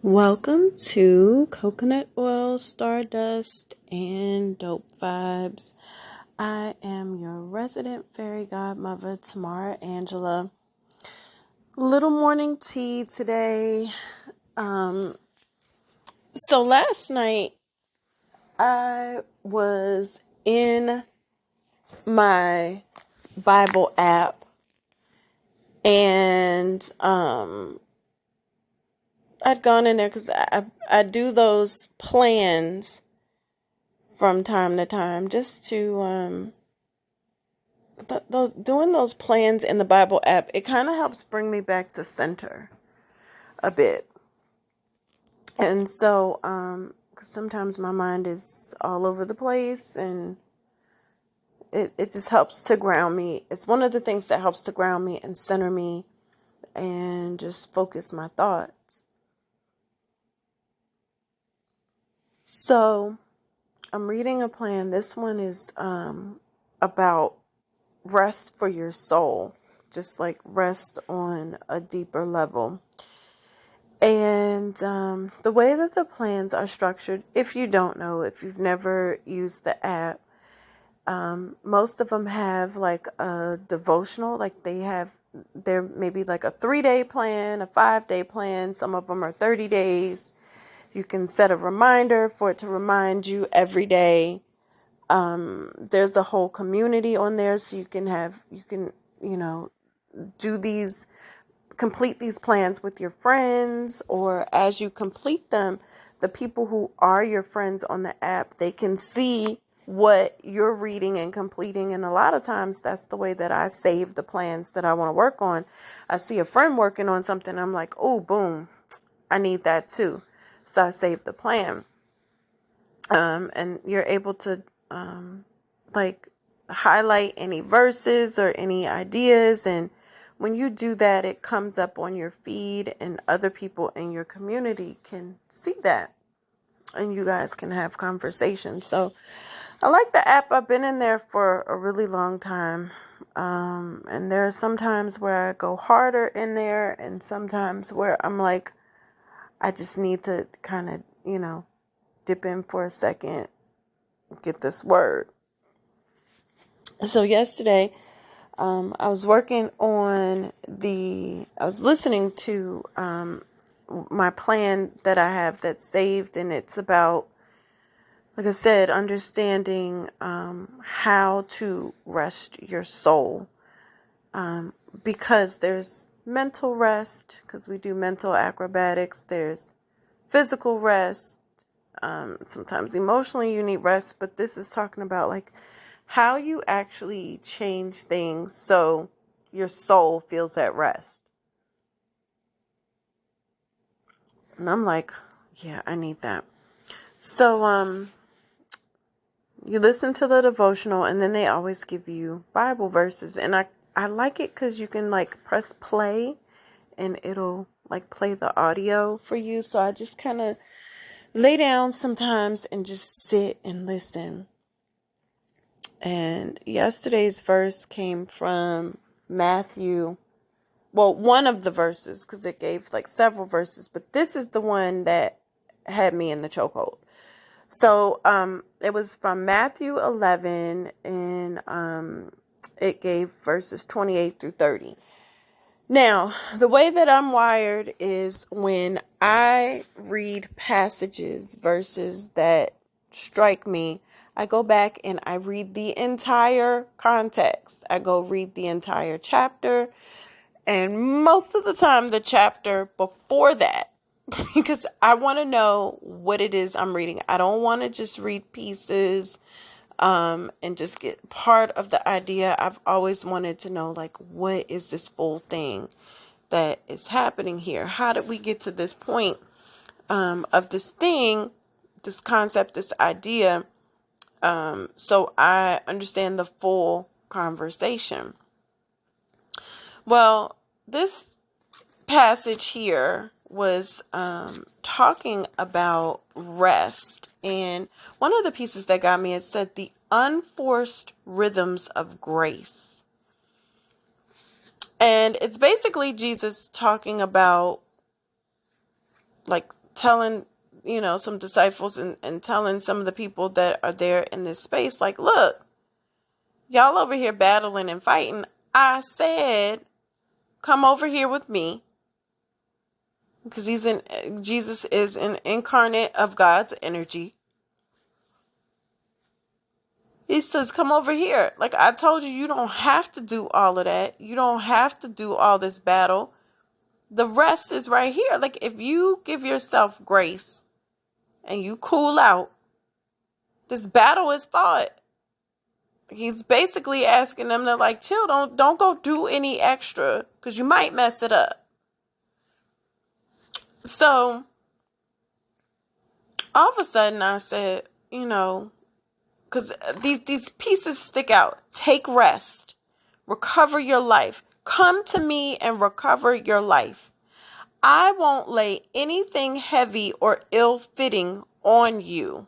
Welcome to Coconut Oil, Stardust, and Dope Vibes. I am your resident fairy godmother, Tamara Angela. Little morning tea today. So last night I was in my Bible app and I'd gone in there because I do those plans from time to time just to doing those plans in the Bible app. It kind of helps bring me back to center a bit. And so 'cause sometimes my mind is all over the place, and it just helps to ground me. It's one of the things that helps to ground me and center me and just focus my thoughts. So I'm reading a plan. This one is about rest for your soul, just like rest on a deeper level. And the way that the plans are structured, if you don't know, if you've never used the app, most of them have like a devotional, like they're maybe like a 3-day plan, a 5-day plan. Some of them are 30 days. You can set a reminder for it to remind you every day. There's a whole community on there, so you can, do complete these plans with your friends, or as you complete them, the people who are your friends on the app, they can see what you're reading and completing. And a lot of times that's the way that I save the plans that I want to work on. I see a friend working on something, I'm like, oh, boom, I need that too. So I save the plan. And you're able to like highlight any verses or any ideas, and when you do that, it comes up on your feed and other people in your community can see that, and you guys can have conversations. So I like the app. I've been in there for a really long time, and there are some times where I go harder in there and sometimes where I'm like, I just need to kind of dip in for a second, get this word. So yesterday, I was listening to my plan that I have that's saved, and it's about, like I said, understanding how to rest your soul, because there's mental rest, because we do mental acrobatics, there's physical rest, sometimes emotionally you need rest, but this is talking about like how you actually change things so your soul feels at rest. And I'm like, yeah, I need that. So you listen to the devotional, and then they always give you Bible verses, and I like it because you can like press play and it'll like play the audio for you. So I just kind of lay down sometimes and just sit and listen. And yesterday's verse came from Matthew. Well, one of the verses, because it gave like several verses, but this is the one that had me in the chokehold. So it was from Matthew 11, and it gave verses 28 through 30. Now, the way that I'm wired is when I read passages, verses that strike me, I go back and I read the entire context. I go read the entire chapter, and most of the time the chapter before that, because I want to know what it is I'm reading. I don't want to just read pieces and just get part of the idea. I've always wanted to know, like, what is this full thing that is happening here? How did we get to this point of this thing, this concept, this idea? So I understand the full conversation. Well, this passage here was talking about rest, and one of the pieces that got me, it said the unforced rhythms of grace. And it's basically Jesus talking about like telling, some disciples and telling some of the people that are there in this space, like, look, y'all over here battling and fighting. I said, come over here with me, because Jesus is an incarnate of God's energy. He says, come over here. Like I told you, you don't have to do all of that. You don't have to do all this battle. The rest is right here. Like if you give yourself grace and you cool out, this battle is fought. He's basically asking them to like chill. Don't go do any extra because you might mess it up. So all of a sudden I said, because these pieces stick out. Take rest. Recover your life. Come to me and recover your life. I won't lay anything heavy or ill-fitting on you.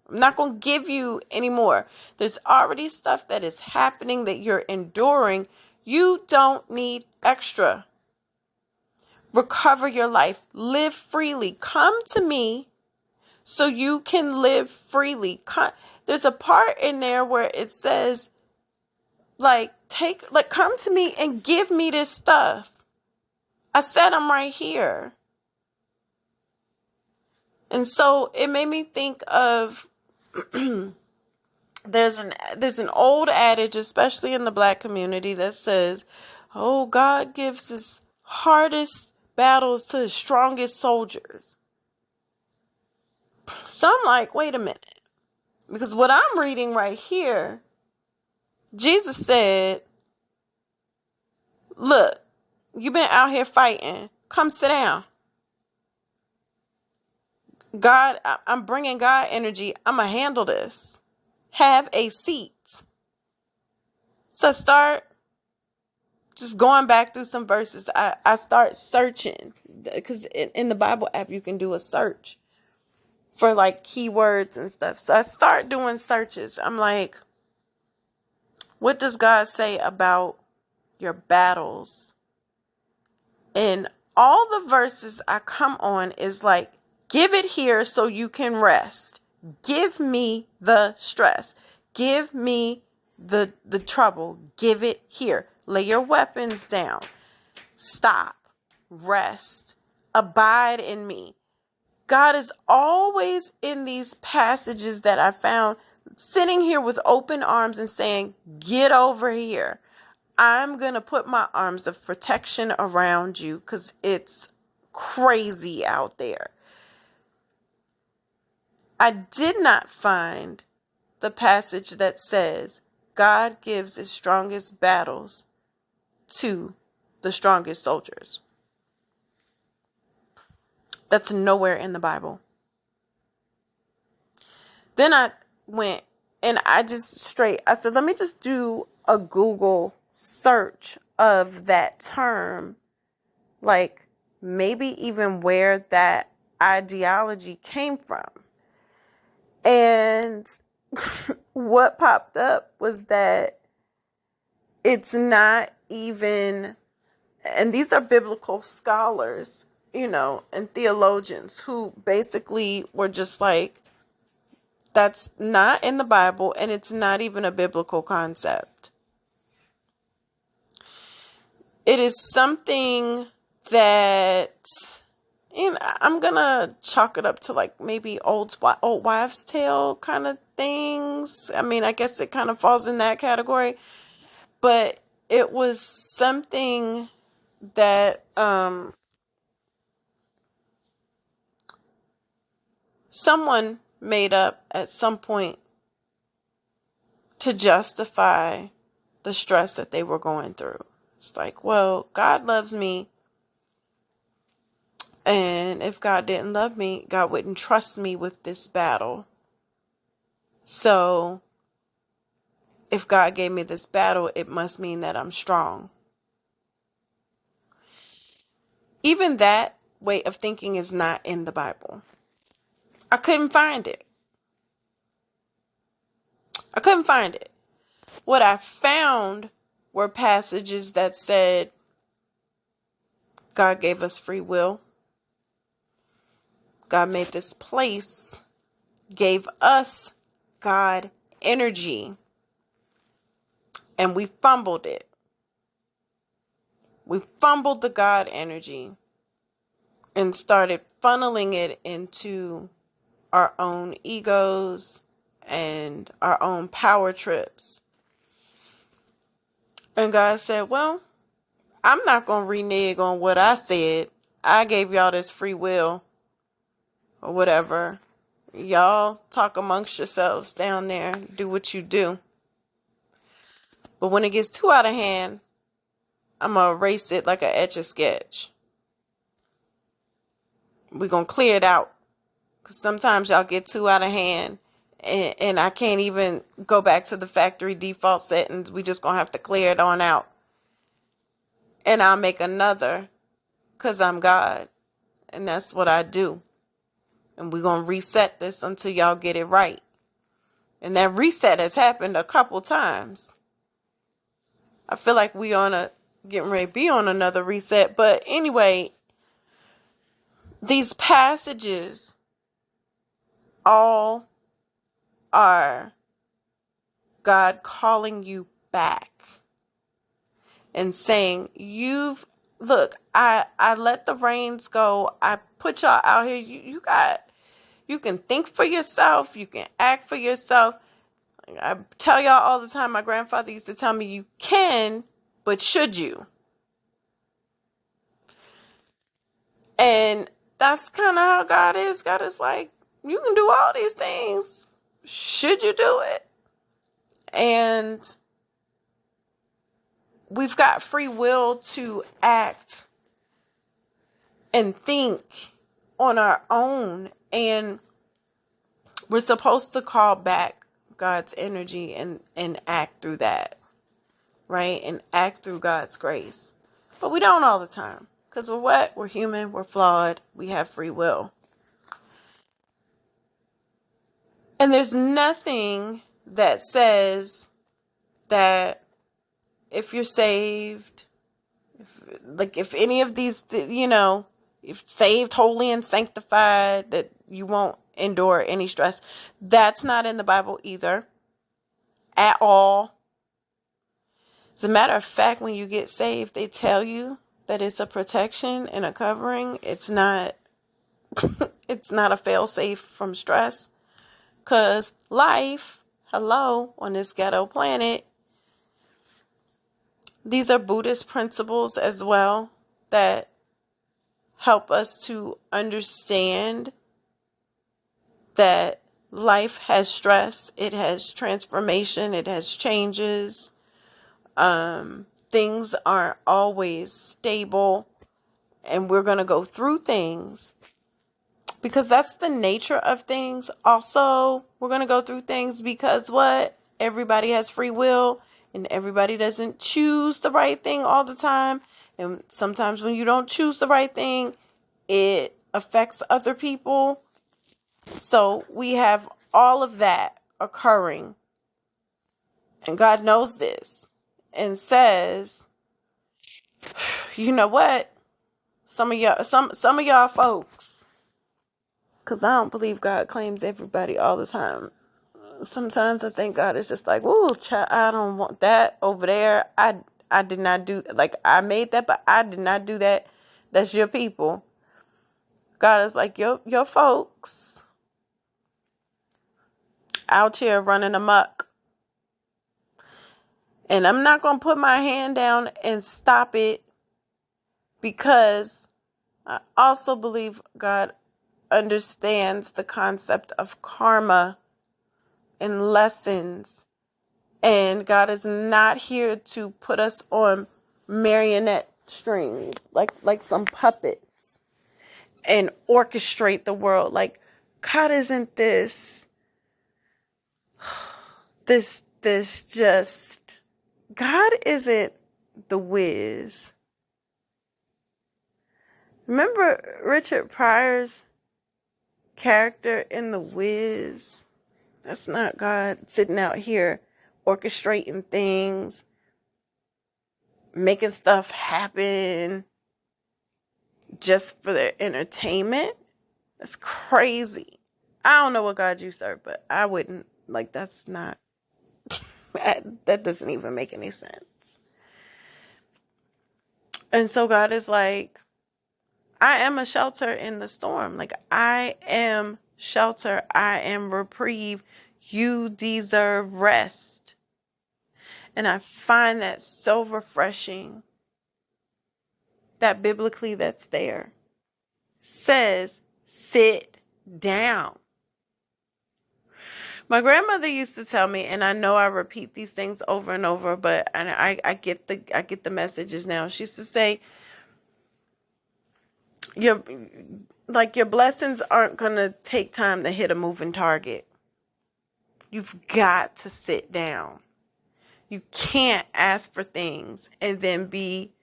I'm not going to give you any more. There's already stuff that is happening that you're enduring. You don't need extra. Recover your life. Live freely. Come to me so you can live freely. There's a part in there where it says, come to me and give me this stuff. I said I'm right here. And so it made me think of there's an old adage, especially in the Black community, that says, oh, God gives his hardest battles to his strongest soldiers. So I'm like, wait a minute. Because what I'm reading right here, Jesus said, look, you've been out here fighting. Come sit down. God, I'm bringing God energy. I'm going to handle this. Have a seat. So I start just going back through some verses. I start searching because in the Bible app, you can do a search for like keywords and stuff. So I start doing searches. I'm like, what does God say about your battles? And all the verses I come on is like, give it here so you can rest. Give me the stress. Give me the trouble. Give it here. Lay your weapons down. Stop. Rest. Abide in me. God is always in these passages that I found sitting here with open arms and saying, get over here. I'm going to put my arms of protection around you because it's crazy out there. I did not find the passage that says God gives his strongest battles to the strongest soldiers. That's nowhere in the Bible. Then I went and I said, let me just do a Google search of that term. Like maybe even where that ideology came from. And what popped up was that it's not even, and these are biblical scholars, and theologians who basically were just like, that's not in the Bible and it's not even a biblical concept. It is something that, I'm going to chalk it up to like maybe old wives' tale kind of things. I mean, I guess it kind of falls in that category. But it was something that someone made up at some point to justify the stress that they were going through. It's like, well, God loves me. And if God didn't love me, God wouldn't trust me with this battle. So if God gave me this battle, it must mean that I'm strong. Even that way of thinking is not in the Bible. I couldn't find it. What I found were passages that said God gave us free will. God made this place, gave us God energy, and we fumbled it. We fumbled the God energy and started funneling it into our own egos and our own power trips. And God said, well, I'm not going to renege on what I said. I gave y'all this free will or whatever. Y'all talk amongst yourselves down there. Do what you do. But when it gets too out of hand, I'm going to erase it like an Etch-a-Sketch. We're going to clear it out. Because sometimes y'all get too out of hand. And I can't even go back to the factory default settings. We just going to have to clear it on out. And I'll make another. Because I'm God. And that's what I do. And we're going to reset this until y'all get it right. And that reset has happened a couple times. I feel like we getting ready to be on another reset. But anyway, these passages all are God calling you back and saying, I let the reins go. I put y'all out here. You can think for yourself. You can act for yourself. I tell y'all all the time, my grandfather used to tell me, you can, but should you? And that's kind of how God is. God is like, you can do all these things. Should you do it? And we've got free will to act and think on our own. And we're supposed to call back God's energy and act through that. Right? And act through God's grace. But we don't all the time. Because we're what? We're human. We're flawed. We have free will. And there's nothing that says that if you're saved, if any of these, if saved, holy, and sanctified, that you won't endure any stress. That's not in the Bible either. At all. As a matter of fact, when you get saved, they tell you that it's a protection and a covering. It's not a fail-safe from stress. Because life, on this ghetto planet, these are Buddhist principles as well that help us to understand that life has stress, it has transformation, it has changes. Things aren't always stable, and we're going to go through things because that's the nature of things. Also, we're going to go through things because what? Everybody has free will, and everybody doesn't choose the right thing all the time. And sometimes when you don't choose the right thing, it affects other people. So we have all of that occurring. And God knows this and says, you know what? Some of y'all folks, because I don't believe God claims everybody all the time. Sometimes I think God is just like, whoa, child, I don't want that over there. I did not do, I made that, but I did not do that. That's your people. God is like, your folks out here running amok. And I'm not going to put my hand down and stop it, because I also believe God understands the concept of karma and lessons. And God is not here to put us on marionette strings like some puppets and orchestrate the world. Like, God isn't this just, God isn't the Wiz. Remember Richard Pryor's character in The Wiz? That's not God sitting out here orchestrating things, making stuff happen just for their entertainment. It's crazy. I don't know what God you serve, but I wouldn't. Like, that's not, that doesn't even make any sense. And so God is like, I am a shelter in the storm. Like, I am shelter. I am reprieve. You deserve rest. And I find that so refreshing that biblically that's there. Says, sit down. My grandmother used to tell me, and I know I repeat these things over and over, but I get the messages now. She used to say, your blessings aren't gonna take time to hit a moving target. You've got to sit down. You can't ask for things and then be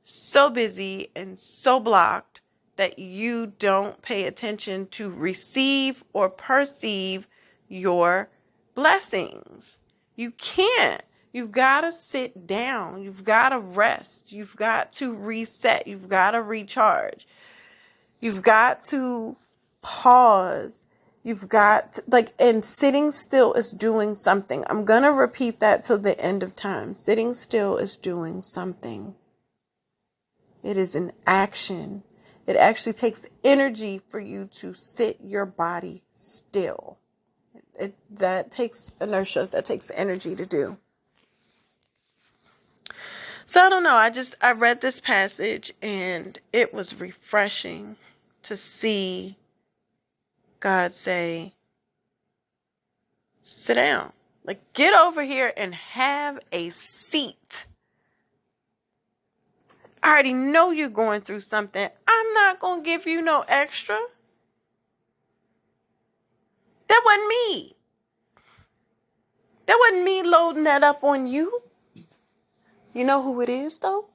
so busy and so blocked that you don't pay attention to receive or perceive your blessings. You can't. You've got to sit down. You've got to rest. You've got to reset. You've got to recharge. You've got to pause. You've got to, and sitting still is doing something. I'm going to repeat that till the end of time. Sitting still is doing something. It is an action. It actually takes energy for you to sit your body still. That takes inertia. That takes energy to do. So I don't know. I read this passage and it was refreshing to see God say, sit down. Like, get over here and have a seat. I already know you're going through something. I'm not going to give you no extra. That wasn't me. That wasn't me loading that up on you. You know who it is, though?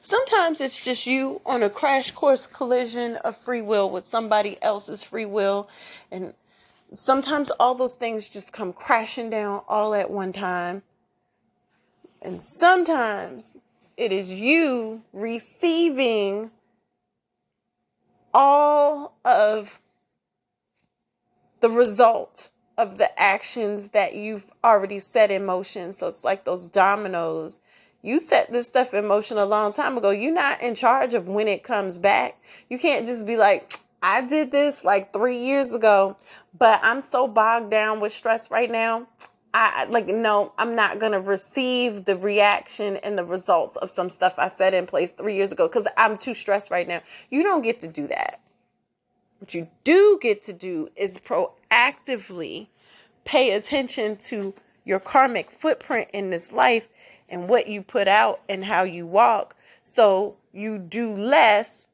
Sometimes it's just you on a crash course collision of free will with somebody else's free will. And sometimes all those things just come crashing down all at one time. And sometimes it is you receiving all of the result of the actions that you've already set in motion. So it's like those dominoes. You set this stuff in motion a long time ago. You're not in charge of when it comes back. You can't just be like, I did this like 3 years ago, but I'm so bogged down with stress right now. No, I'm not going to receive the reaction and the results of some stuff I set in place 3 years ago because I'm too stressed right now. You don't get to do that. What you do get to do is proactively pay attention to your karmic footprint in this life and what you put out and how you walk, so you do less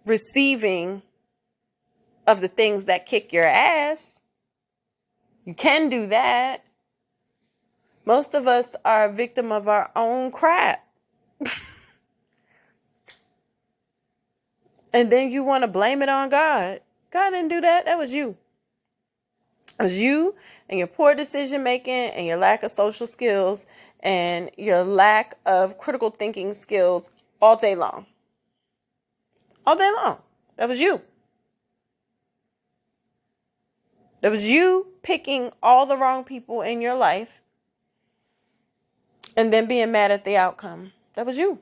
receiving of the things that kick your ass. You can do that. Most of us are a victim of our own crap. And then you want to blame it on God. God didn't do that. That was you. It was you and your poor decision making and your lack of social skills and your lack of critical thinking skills all day long. All day long. That was you. That was you picking all the wrong people in your life and then being mad at the outcome. That was you.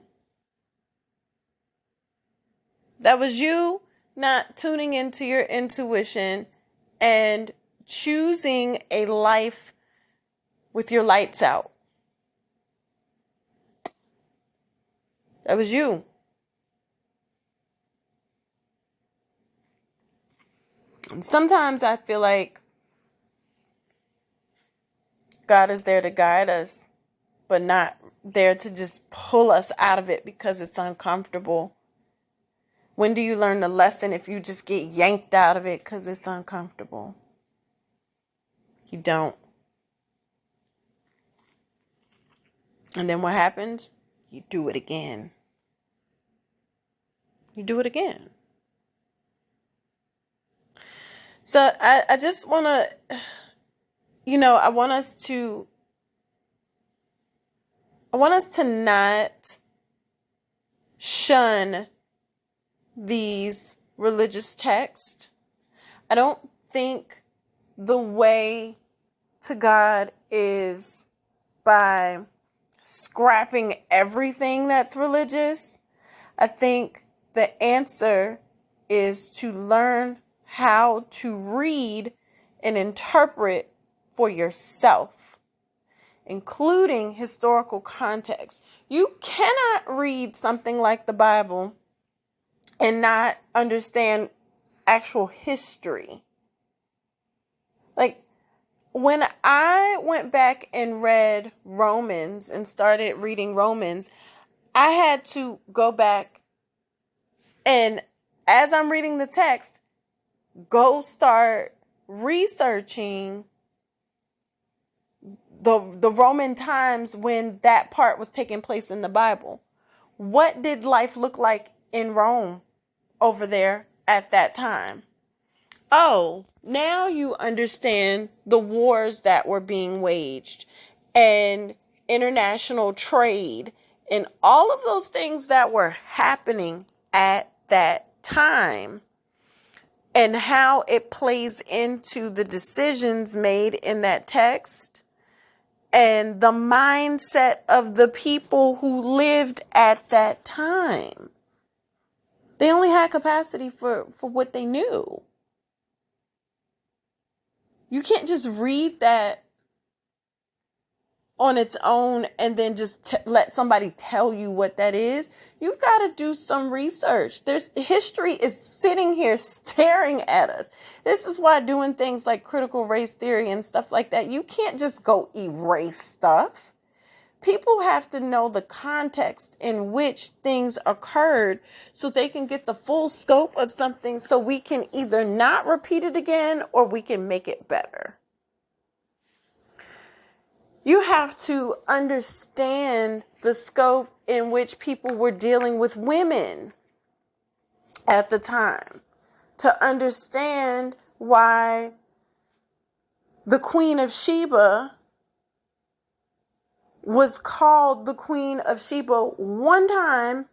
That was you not tuning into your intuition and choosing a life with your lights out. That was you. And sometimes I feel like God is there to guide us, but not there to just pull us out of it because it's uncomfortable. When do you learn the lesson if you just get yanked out of it because it's uncomfortable? You don't. And then what happens? You do it again. You do it again. So I just want to, I want us to not shun these religious text. I don't think the way to God is by scrapping everything that's religious. I think the answer is to learn how to read and interpret for yourself, including historical context. You cannot read something like the Bible and not understand actual history. Like, when I went back and read Romans and started reading Romans, I had to go back and, as I'm reading the text, go start researching the Roman times when that part was taking place in the Bible. What did life look like in Rome over there at that time? Oh, now you understand the wars that were being waged and international trade and all of those things that were happening at that time, and how it plays into the decisions made in that text and the mindset of the people who lived at that time. They only had capacity for what they knew. You can't just read that on its own and then just let somebody tell you what that is. You've got to do some research. History is sitting here staring at us. This is why doing things like critical race theory and stuff like that, you can't just go erase stuff. People have to know the context in which things occurred so they can get the full scope of something, so we can either not repeat it again or we can make it better. You have to understand the scope in which people were dealing with women at the time to understand why the Queen of Sheba was called the Queen of Sheba one time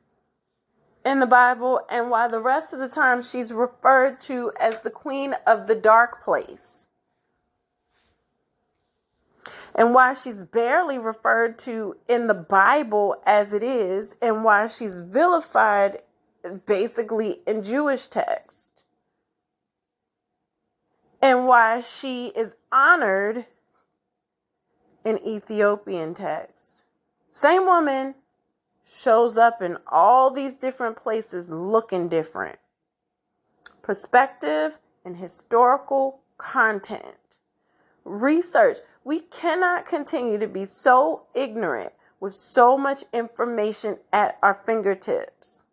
in the Bible, and why the rest of the time she's referred to as the Queen of the Dark Place. And why she's barely referred to in the Bible as it is, and why she's vilified basically in Jewish text. And why she is honored in Ethiopian text. Same woman shows up in all these different places looking different. Perspective and historical content. Research. We cannot continue to be so ignorant with so much information at our fingertips.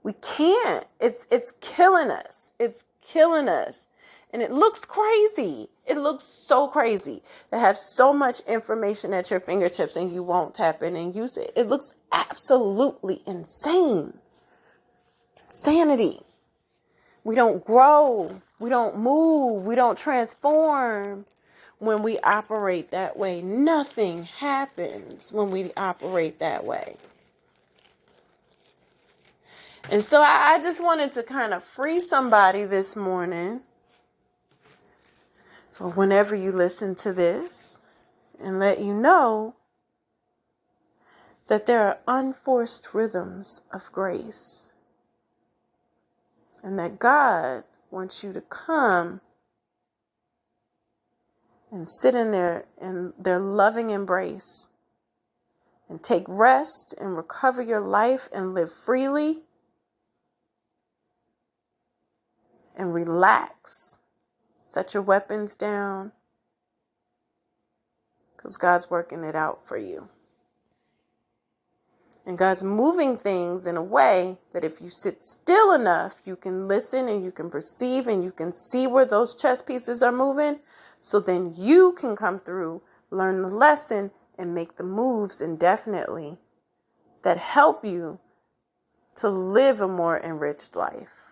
We can't. It's killing us. It's killing us. And it looks crazy. It looks so crazy to have so much information at your fingertips and you won't tap in and use it. It looks absolutely insane. Insanity. We don't grow. We don't move. We don't transform when we operate that way. Nothing happens when we operate that way. And so I just wanted to kind of free somebody this morning for whenever you listen to this, and let you know that there are unforced rhythms of grace, and that God wants you to come and sit in their loving embrace and take rest and recover your life and live freely and relax. Set your weapons down, because God's working it out for you. And God's moving things in a way that if you sit still enough, you can listen and you can perceive and you can see where those chess pieces are moving. So then you can come through, learn the lesson, and make the moves indefinitely that help you to live a more enriched life.